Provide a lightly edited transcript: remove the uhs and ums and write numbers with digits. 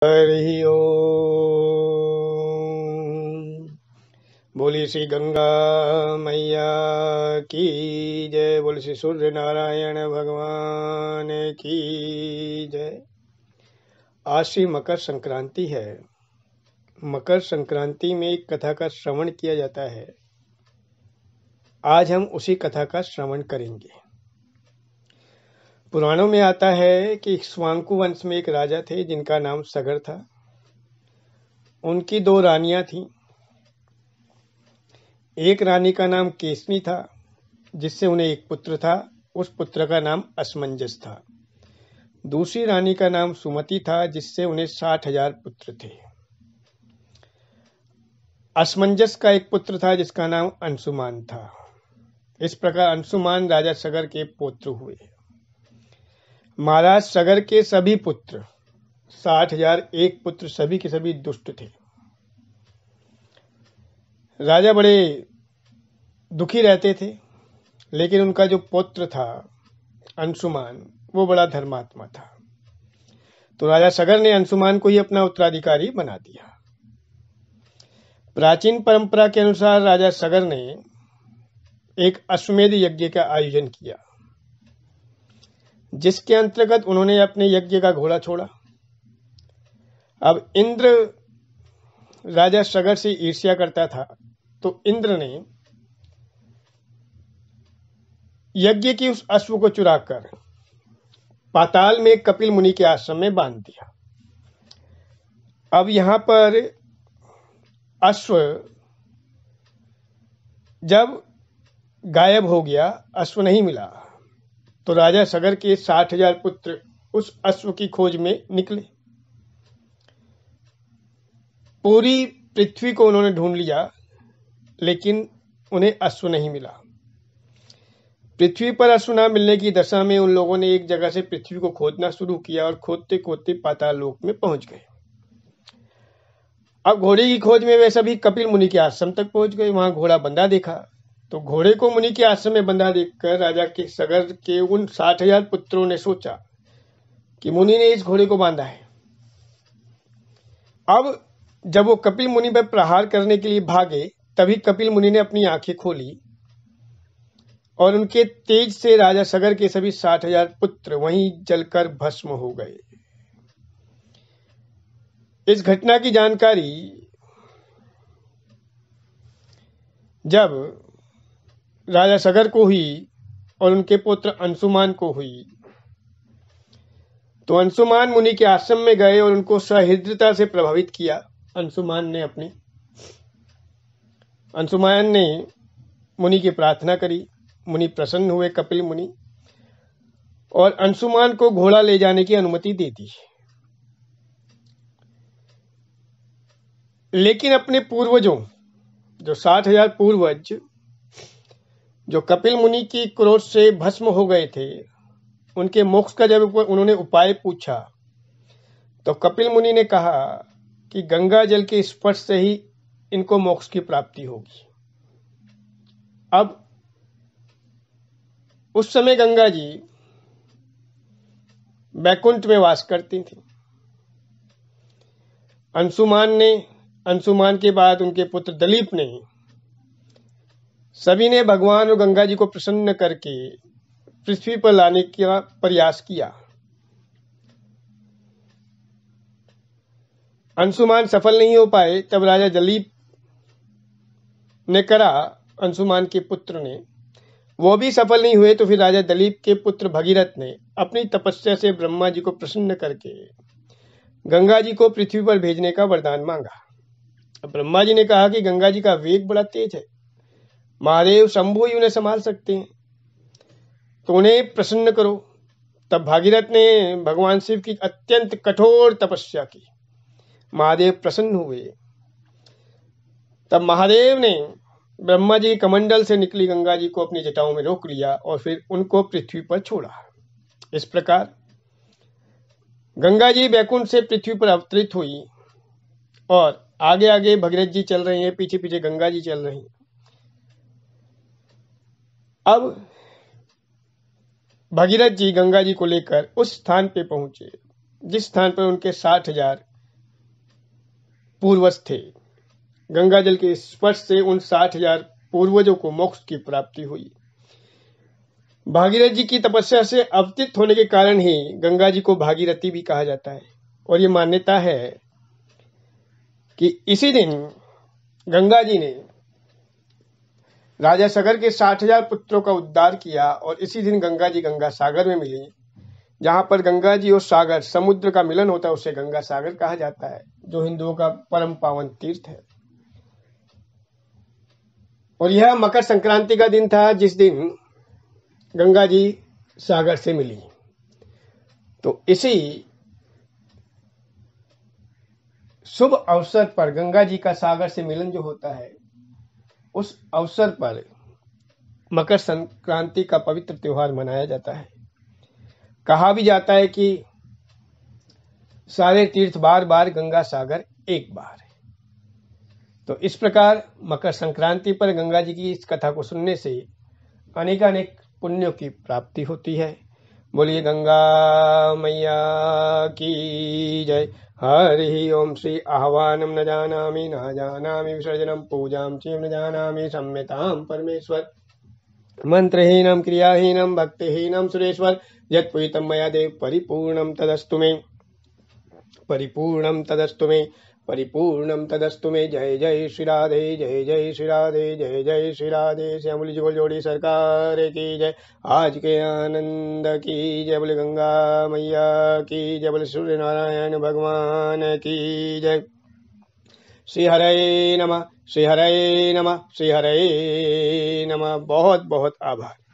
हरि ओम। बोली श्री गंगा मैया की जय। बोली श्री सूर्य नारायण भगवान की जय। आज श्री मकर संक्रांति है। मकर संक्रांति में एक कथा का श्रवण किया जाता है। आज हम उसी कथा का श्रवण करेंगे। पुराणों में आता है कि इक्ष्वाकु वंश में एक राजा थे जिनका नाम सगर था। उनकी दो रानियां थीं। एक रानी का नाम केसनी था जिससे उन्हें एक पुत्र था। उस पुत्र का नाम असमंजस था। दूसरी रानी का नाम सुमति था जिससे उन्हें 60,000 पुत्र थे। असमंजस का एक पुत्र था जिसका नाम अंशुमान था। इस प्रकार अंशुमान राजा सगर के पुत्र हुए। महाराज सगर के सभी पुत्र 60,000 एक पुत्र सभी के सभी दुष्ट थे। राजा बड़े दुखी रहते थे, लेकिन उनका जो पुत्र था अंशुमान वो बड़ा धर्मात्मा था। तो राजा सगर ने अंशुमान को ही अपना उत्तराधिकारी बना दिया। प्राचीन परंपरा के अनुसार राजा सगर ने एक अश्वमेध यज्ञ का आयोजन किया, जिसके अंतर्गत उन्होंने अपने यज्ञ का घोड़ा छोड़ा। अब इंद्र राजा सगर से ईर्ष्या करता था, तो इंद्र ने यज्ञ की उस अश्व को चुराकर पाताल में कपिल मुनि के आश्रम में बांध दिया। अब यहां पर अश्व जब गायब हो गया, अश्व नहीं मिला, तो राजा सगर के 60,000 पुत्र उस अश्व की खोज में निकले। पूरी पृथ्वी को उन्होंने ढूंढ लिया, लेकिन उन्हें अश्व नहीं मिला। पृथ्वी पर अश्व न मिलने की दशा में उन लोगों ने एक जगह से पृथ्वी को खोदना शुरू किया और खोदते खोदते पाताल लोक में पहुंच गए। अब घोड़े की खोज में वे सभी कपिल मुनि के आश्रम तक पहुंच गए। वहां घोड़ा बंधा देखा, तो घोड़े को मुनि के आश्रम में बंधा देखकर राजा के सगर के उन 60,000 पुत्रों ने सोचा कि मुनि ने इस घोड़े को बांधा है। अब जब वो कपिल मुनि पर प्रहार करने के लिए भागे, तभी कपिल मुनि ने अपनी आंखें खोली और उनके तेज से राजा सगर के सभी 60,000 पुत्र वहीं जलकर भस्म हो गए। इस घटना की जानकारी जब राजा सगर को हुई और उनके पुत्र अंशुमान को हुई, तो अंशुमान मुनि के आश्रम में गए और उनको सहृदयता से प्रभावित किया। अंशुमान ने मुनि की प्रार्थना करी। मुनि प्रसन्न हुए, कपिल मुनि, और अंशुमान को घोड़ा ले जाने की अनुमति दे दी। लेकिन अपने पूर्वजों, जो 60,000 पूर्वज जो कपिल मुनि की क्रोध से भस्म हो गए थे, उनके मोक्ष का जब उन्होंने उपाय पूछा, तो कपिल मुनि ने कहा कि गंगा जल के स्पर्श से ही इनको मोक्ष की प्राप्ति होगी। अब उस समय गंगा जी बैकुंठ में वास करती थी। अंशुमान के बाद उनके पुत्र दलीप ने, सभी ने भगवान और गंगा जी को प्रसन्न करके पृथ्वी पर लाने का प्रयास किया। अंशुमान सफल नहीं हो पाए। तब राजा दलीप ने करा, अंशुमान के पुत्र ने, वो भी सफल नहीं हुए। तो फिर राजा दलीप के पुत्र भगीरथ ने अपनी तपस्या से ब्रह्मा जी को प्रसन्न करके गंगा जी को पृथ्वी पर भेजने का वरदान मांगा। अब ब्रह्मा जी ने कहा कि गंगा जी का वेग बड़ा तेज है, महादेव शंभु ही उन्हें संभाल सकते हैं, तो उन्हें प्रसन्न करो। तब भागीरथ ने भगवान शिव की अत्यंत कठोर तपस्या की। महादेव प्रसन्न हुए। तब महादेव ने ब्रह्मा जी कमंडल से निकली गंगा जी को अपनी जटाओं में रोक लिया और फिर उनको पृथ्वी पर छोड़ा। इस प्रकार गंगा जी बैकुंठ से पृथ्वी पर अवतरित हुई और आगे आगे भगीरथ जी चल रहे हैं, पीछे पीछे गंगा जी चल रही हैं। अब भगीरथ जी गंगा जी को लेकर उस स्थान पे पहुंचे जिस स्थान पर उनके 60,000 पूर्वज थे। गंगा जल के स्पर्श से उन 60,000 पूर्वजों को मोक्ष की प्राप्ति हुई। भागीरथ जी की तपस्या से अवतीत होने के कारण ही गंगा जी को भागीरथी भी कहा जाता है। और ये मान्यता है कि इसी दिन गंगा जी ने राजा सगर के 60,000 पुत्रों का उद्धार किया और इसी दिन गंगा जी गंगा सागर में मिली। जहां पर गंगा जी और सागर समुद्र का मिलन होता है उसे गंगा सागर कहा जाता है, जो हिंदुओं का परम पावन तीर्थ है। और यह मकर संक्रांति का दिन था जिस दिन गंगा जी सागर से मिली। तो इसी शुभ अवसर पर गंगा जी का सागर से मिलन जो होता है, उस अवसर पर मकर संक्रांति का पवित्र त्योहार मनाया जाता है। कहा भी जाता है कि सारे तीर्थ बार बार, गंगा सागर एक बार। तो इस प्रकार मकर संक्रांति पर गंगा जी की इस कथा को सुनने से अनेकानेक पुण्यों की प्राप्ति होती है। बोलिए गंगा मैया की जय। हरि ओम श्री आह्वानम न जानामि विसर्जनम पूजाम च न जानामि सम्यताम परमेश्वर। मंत्रहीनम क्रियाहीनम भक्तिहीनम सुरेश्वर। यत्पुरितं मया देव परिपूर्णं तदस्तु मे, परिपूर्णं तदस्तु मे, परिपूर्णं तदस्तु मे। जय जय श्री राधे, जय जय श्री राधे, जय जय श्री राधे। श्यामली जुगल जोड़ी सरकार की जय। आज के आनंद की जय। बोले गंगा मैया की जय। बोले सूर्य नारायण भगवान की जय। श्री हरे नमः, श्री हरे नमः, श्री हरे नमः। बहुत बहुत आभार।